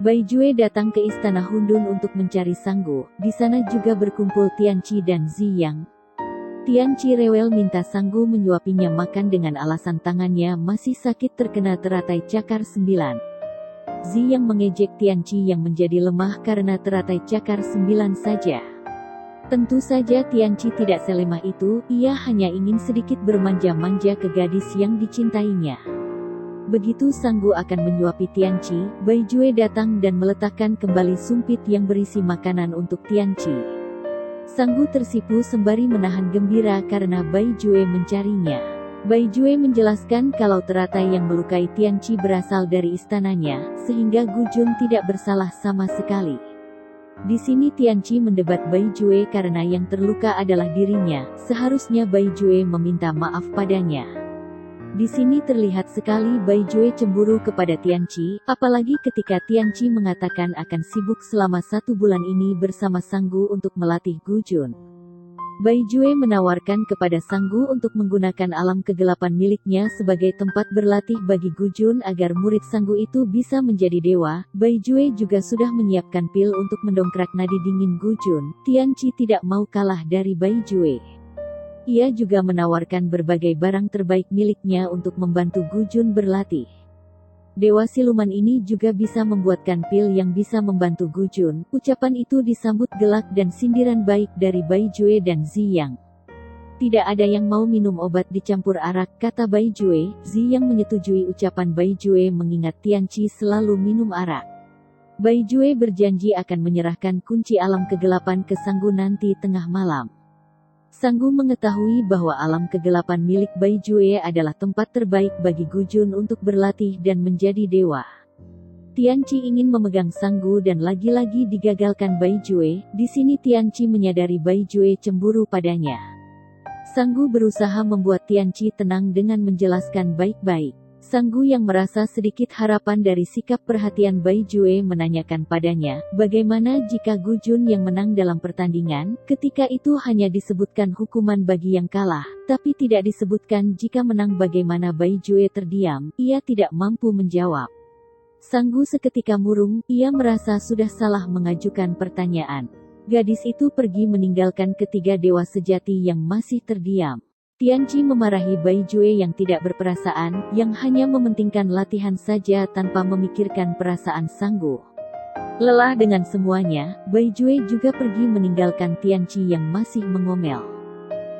Bai Jue datang ke istana Hundun untuk mencari Sanggu. Di sana juga berkumpul Tianqi dan Ziyang. Tianqi rewel minta Sanggu menyuapinya makan dengan alasan tangannya masih sakit terkena teratai cakar 9. Ziyang mengejek Tianqi yang menjadi lemah karena teratai cakar 9 saja. Tentu saja Tianqi tidak selemah itu, ia hanya ingin sedikit bermanja-manja ke gadis yang dicintainya. Begitu Sanggu akan menyuapi Tianqi, Bai Jue datang dan meletakkan kembali sumpit yang berisi makanan untuk Tianqi. Sanggu tersipu sembari menahan gembira karena Bai Jue mencarinya. Bai Jue menjelaskan kalau teratai yang melukai Tianqi berasal dari istananya, sehingga Gu Jun tidak bersalah sama sekali. Di sini Tianqi mendebat Bai Jue karena yang terluka adalah dirinya, seharusnya Bai Jue meminta maaf padanya. Di sini terlihat sekali Bai Jue cemburu kepada Tianqi, apalagi ketika Tianqi mengatakan akan sibuk selama 1 bulan ini bersama Sanggu untuk melatih Gu Jun. Bai Jue menawarkan kepada Sanggu untuk menggunakan alam kegelapan miliknya sebagai tempat berlatih bagi Gu Jun agar murid Sanggu itu bisa menjadi dewa. Bai Jue juga sudah menyiapkan pil untuk mendongkrak nadi dingin Gu Jun. Tianqi tidak mau kalah dari Bai Jue. Ia juga menawarkan berbagai barang terbaik miliknya untuk membantu Gu Jun berlatih. Dewa siluman ini juga bisa membuatkan pil yang bisa membantu Gu Jun. Ucapan itu disambut gelak dan sindiran baik dari Bai Jue dan Ziyang. Tidak ada yang mau minum obat dicampur arak, kata Bai Jue. Ziyang menyetujui ucapan Bai Jue mengingat Tianqi selalu minum arak. Bai Jue berjanji akan menyerahkan kunci alam kegelapan ke Sanggu nanti tengah malam. Sanggu mengetahui bahwa alam kegelapan milik Bai Jue adalah tempat terbaik bagi Gu Jun untuk berlatih dan menjadi dewa. Tianqi ingin memegang Sanggu dan lagi-lagi digagalkan Bai Jue. Di sini Tianqi menyadari Bai Jue cemburu padanya. Sanggu berusaha membuat Tianqi tenang dengan menjelaskan baik-baik. Sanggu yang merasa sedikit harapan dari sikap perhatian Bai Jue menanyakan padanya, bagaimana jika Gu Jun yang menang dalam pertandingan? Ketika itu hanya disebutkan hukuman bagi yang kalah, tapi tidak disebutkan jika menang. Bagaimana Bai Jue terdiam, ia tidak mampu menjawab. Sanggu seketika murung, ia merasa sudah salah mengajukan pertanyaan. Gadis itu pergi meninggalkan ketiga dewa sejati yang masih terdiam. Tianqi memarahi Bai Jue yang tidak berperasaan, yang hanya mementingkan latihan saja tanpa memikirkan perasaan Sanggu. Lelah dengan semuanya, Bai Jue juga pergi meninggalkan Tianqi yang masih mengomel.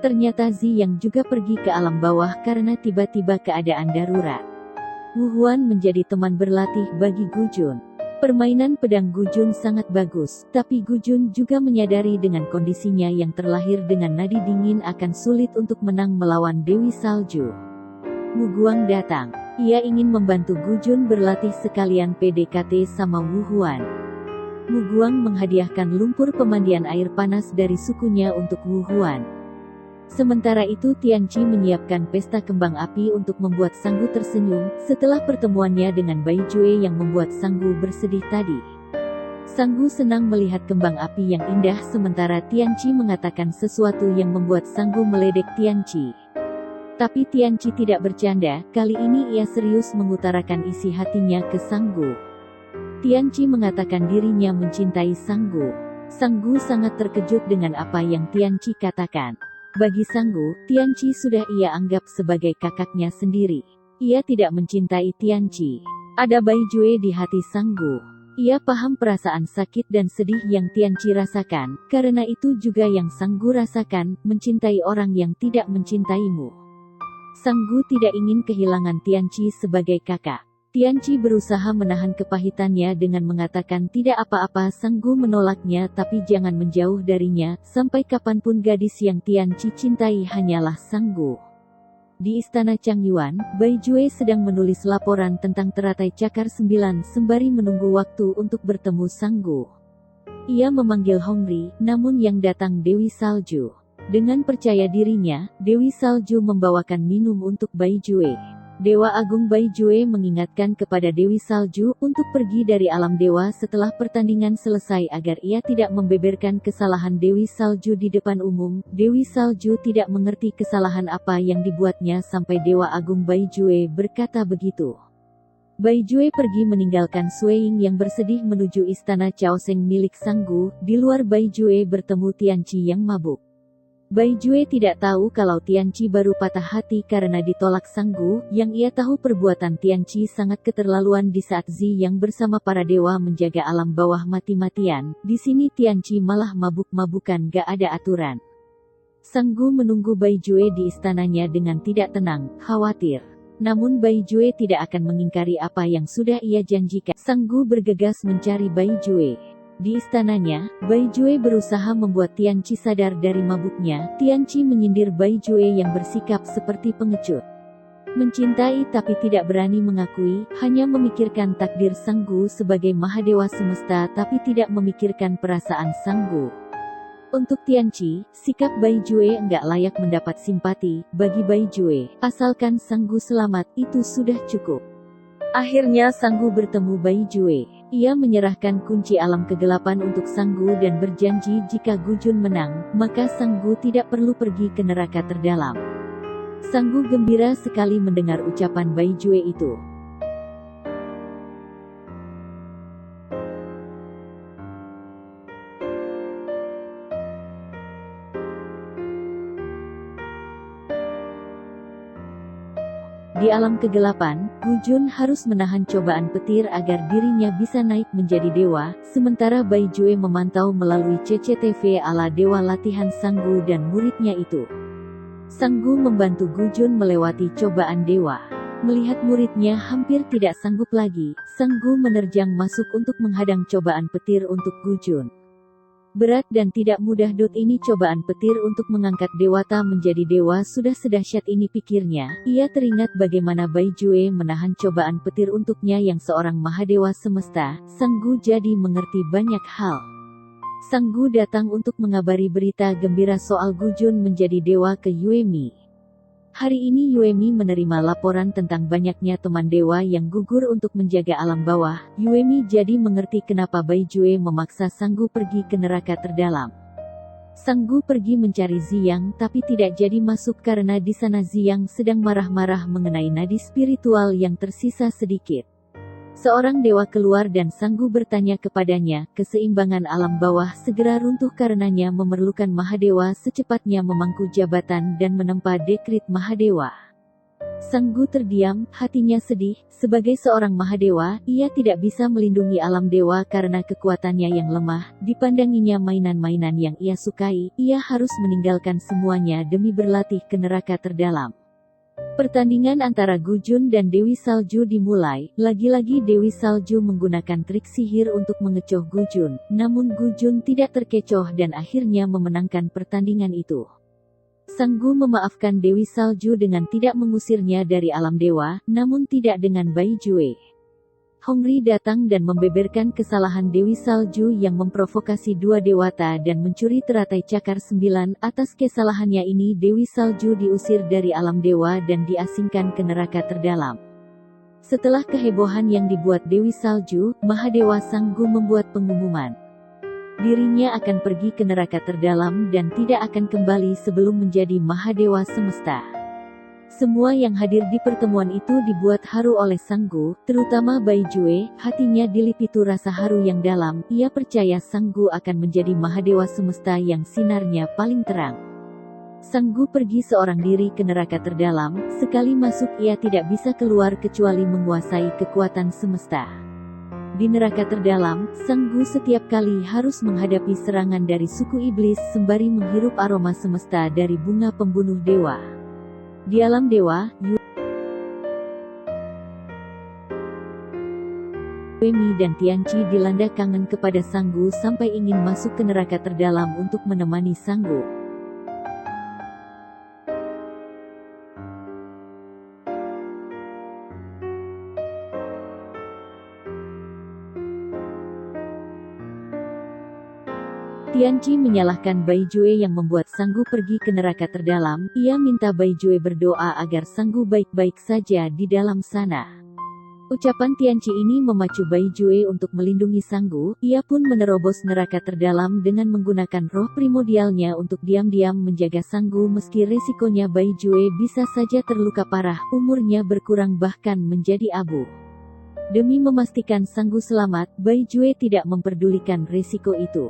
Ternyata Ziyang juga pergi ke alam bawah karena tiba-tiba keadaan darurat. Wu Huan menjadi teman berlatih bagi Gu Jun. Permainan pedang Gu Jun sangat bagus, tapi Gu Jun juga menyadari dengan kondisinya yang terlahir dengan nadi dingin akan sulit untuk menang melawan Dewi Salju. Wu Guang datang. Ia ingin membantu Gu Jun berlatih sekalian PDKT sama Wu Huan. Wu Guang menghadiahkan lumpur pemandian air panas dari sukunya untuk Wu Huan. Sementara itu Tianqi menyiapkan pesta kembang api untuk membuat Sanggu tersenyum, setelah pertemuannya dengan Bai Jue yang membuat Sanggu bersedih tadi. Sanggu senang melihat kembang api yang indah sementara Tianqi mengatakan sesuatu yang membuat Sanggu meledek Tianqi. Tapi Tianqi tidak bercanda, kali ini ia serius mengutarakan isi hatinya ke Sanggu. Tianqi mengatakan dirinya mencintai Sanggu. Sanggu sangat terkejut dengan apa yang Tianqi katakan. Bagi Sanggu, Tianqi sudah ia anggap sebagai kakaknya sendiri. Ia tidak mencintai Tianqi. Ada Bai Jue di hati Sanggu. Ia paham perasaan sakit dan sedih yang Tianqi rasakan, karena itu juga yang Sanggu rasakan, mencintai orang yang tidak mencintaimu. Sanggu tidak ingin kehilangan Tianqi sebagai kakak. Tianqi berusaha menahan kepahitannya dengan mengatakan tidak apa-apa. Sanggu menolaknya tapi jangan menjauh darinya, sampai kapanpun gadis yang Tianqi cintai hanyalah Sanggu. Di istana Changyuan, Bai Jue sedang menulis laporan tentang teratai cakar 9 sembari menunggu waktu untuk bertemu Sanggu. Ia memanggil Hongri, namun yang datang Dewi Salju. Dengan percaya dirinya, Dewi Salju membawakan minum untuk Bai Jue. Dewa Agung Bai Jue mengingatkan kepada Dewi Salju untuk pergi dari alam dewa setelah pertandingan selesai agar ia tidak membeberkan kesalahan Dewi Salju di depan umum. Dewi Salju tidak mengerti kesalahan apa yang dibuatnya sampai Dewa Agung Bai Jue berkata begitu. Bai Jue pergi meninggalkan Suiying yang bersedih menuju istana Chaoseng milik Sanggu. Di luar Bai Jue bertemu Tianqi yang mabuk. Bai Jue tidak tahu kalau Tianqi baru patah hati karena ditolak Sanggu. Yang ia tahu perbuatan Tianqi sangat keterlaluan di saat Zi yang bersama para dewa menjaga alam bawah mati-matian. Di sini Tianqi malah mabuk-mabukan, gak ada aturan. Sanggu menunggu Bai Jue di istananya dengan tidak tenang, khawatir. Namun Bai Jue tidak akan mengingkari apa yang sudah ia janjikan. Sanggu bergegas mencari Bai Jue. Di istananya, Bai Jue berusaha membuat Tianqi sadar dari mabuknya. Tianqi menyindir Bai Jue yang bersikap seperti pengecut. Mencintai tapi tidak berani mengakui, hanya memikirkan takdir Sanggu sebagai Mahadewa semesta tapi tidak memikirkan perasaan Sanggu. Untuk Tianqi, sikap Bai Jue enggak layak mendapat simpati. Bagi Bai Jue, asalkan Sanggu selamat, itu sudah cukup. Akhirnya Sanggu bertemu Bai Jue. Ia menyerahkan kunci alam kegelapan untuk Sanggu dan berjanji jika Gujun menang, maka Sanggu tidak perlu pergi ke neraka terdalam. Sanggu gembira sekali mendengar ucapan Bai Jue itu. Di alam kegelapan, Gujun harus menahan cobaan petir agar dirinya bisa naik menjadi dewa, sementara Bai Jue memantau melalui CCTV ala dewa latihan Sanggu dan muridnya itu. Sanggu membantu Gujun melewati cobaan dewa. Melihat muridnya hampir tidak sanggup lagi, Sanggu menerjang masuk untuk menghadang cobaan petir untuk Gujun. Berat dan tidak mudah ini cobaan petir untuk mengangkat dewata menjadi dewa sudah sedahsyat ini pikirnya. Ia teringat bagaimana Bai Jue menahan cobaan petir untuknya yang seorang Mahadewa semesta. Sanggu jadi mengerti banyak hal. Sanggu datang untuk mengabari berita gembira soal Gujun menjadi dewa ke Yuemi. Hari ini Yuemi menerima laporan tentang banyaknya teman dewa yang gugur untuk menjaga alam bawah. Yuemi jadi mengerti kenapa Bai Jue memaksa Sanggu pergi ke neraka terdalam. Sanggu pergi mencari Ziyang tapi tidak jadi masuk karena di sana Ziyang sedang marah-marah mengenai nadi spiritual yang tersisa sedikit. Seorang dewa keluar dan Sanggu bertanya kepadanya, keseimbangan alam bawah segera runtuh karenanya memerlukan Mahadewa secepatnya memangku jabatan dan menempa dekrit Mahadewa. Sanggu terdiam, hatinya sedih. Sebagai seorang Mahadewa, ia tidak bisa melindungi alam dewa karena kekuatannya yang lemah. Dipandanginya mainan-mainan yang ia sukai, ia harus meninggalkan semuanya demi berlatih ke neraka terdalam. Pertandingan antara Gujun dan Dewi Salju dimulai. Lagi-lagi Dewi Salju menggunakan trik sihir untuk mengecoh Gujun. Namun Gujun tidak terkecoh dan akhirnya memenangkan pertandingan itu. Sanggu memaafkan Dewi Salju dengan tidak mengusirnya dari alam dewa, namun tidak dengan Bai Jue. Hongri datang dan membeberkan kesalahan Dewi Salju yang memprovokasi dua dewata dan mencuri teratai cakar 9. Atas kesalahannya ini Dewi Salju diusir dari alam dewa dan diasingkan ke neraka terdalam. Setelah kehebohan yang dibuat Dewi Salju, Mahadewa Sanggu membuat pengumuman. Dirinya akan pergi ke neraka terdalam dan tidak akan kembali sebelum menjadi Mahadewa semesta. Semua yang hadir di pertemuan itu dibuat haru oleh Sanggu, terutama Bai Jue. Hatinya diliputi rasa haru yang dalam. Ia percaya Sanggu akan menjadi Mahadewa semesta yang sinarnya paling terang. Sanggu pergi seorang diri ke neraka terdalam. Sekali masuk ia tidak bisa keluar kecuali menguasai kekuatan semesta. Di neraka terdalam, Sanggu setiap kali harus menghadapi serangan dari suku iblis sembari menghirup aroma semesta dari bunga pembunuh dewa. Di alam dewa, Yuemi dan Tianqi dilanda kangen kepada Sanggu sampai ingin masuk ke neraka terdalam untuk menemani Sanggu. Tianqi menyalahkan Bai Jue yang membuat Sanggu pergi ke neraka terdalam. Ia minta Bai Jue berdoa agar Sanggu baik-baik saja di dalam sana. Ucapan Tianqi ini memacu Bai Jue untuk melindungi Sanggu. Ia pun menerobos neraka terdalam dengan menggunakan roh primordialnya untuk diam-diam menjaga Sanggu meski resikonya Bai Jue bisa saja terluka parah, umurnya berkurang bahkan menjadi abu. Demi memastikan Sanggu selamat, Bai Jue tidak memperdulikan resiko itu.